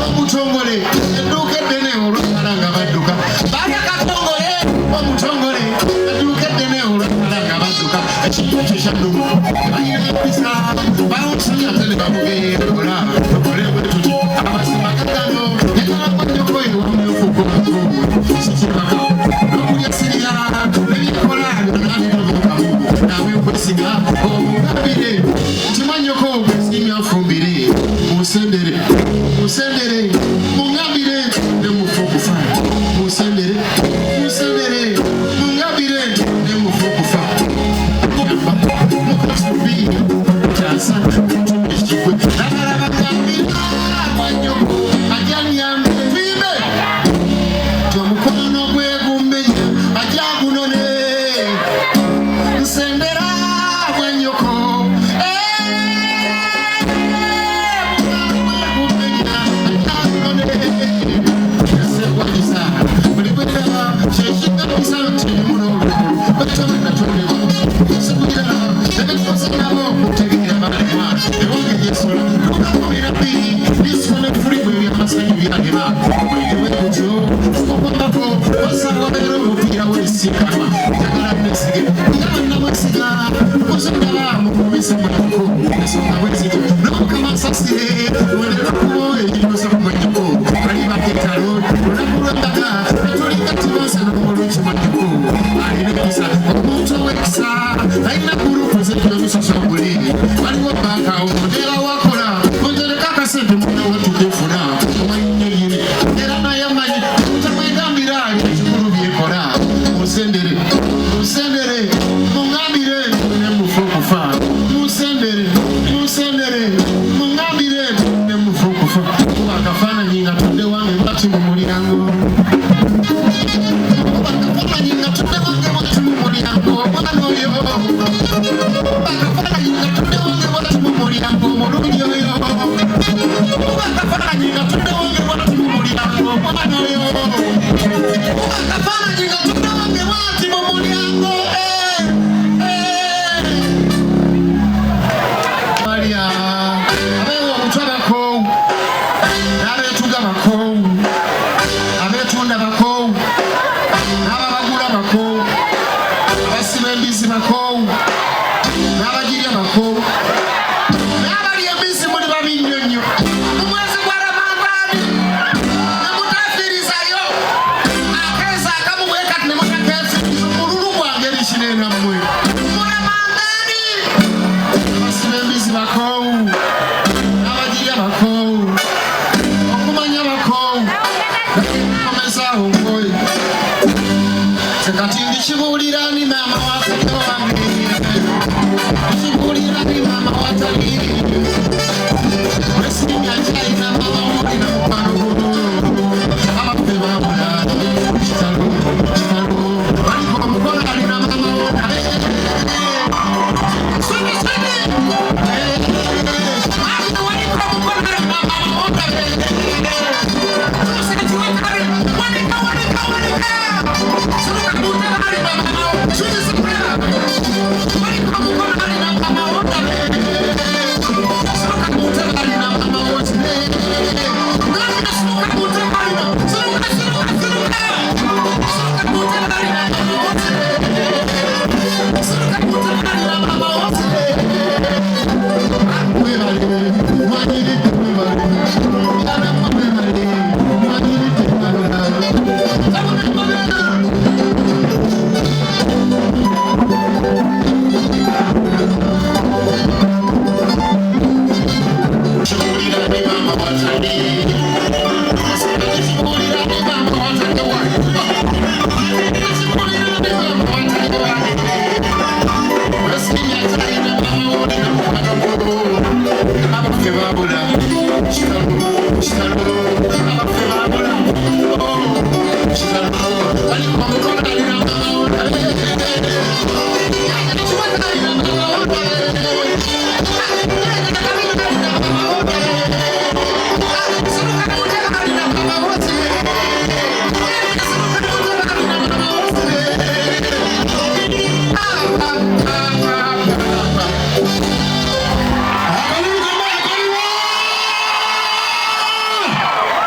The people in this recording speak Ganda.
omutongole edduuka eddene olwamala nga badduka balya katongole omutongole edduuka eddene olwamala nga badduka ekintu ekyo kyaddumu balina empisa bawusanyate ne bamugeekola okolebwe tuti amazima gagano egalakwanjoko ewamyukuko sikibaka n'okulya sirya nebikola byonna binomukamu nawe okwesiga omugambire kimanyoko okwesimya nfumbire musendere musendere mungambire ne mufu okufa musendere musendere mungambire ne mufu okufa mukasubi kyasa ekikwe nagala bagambira amanyoko ajaliyambe bimbe tomukono gwe gummenya ajagunone nsendera bwanyoko no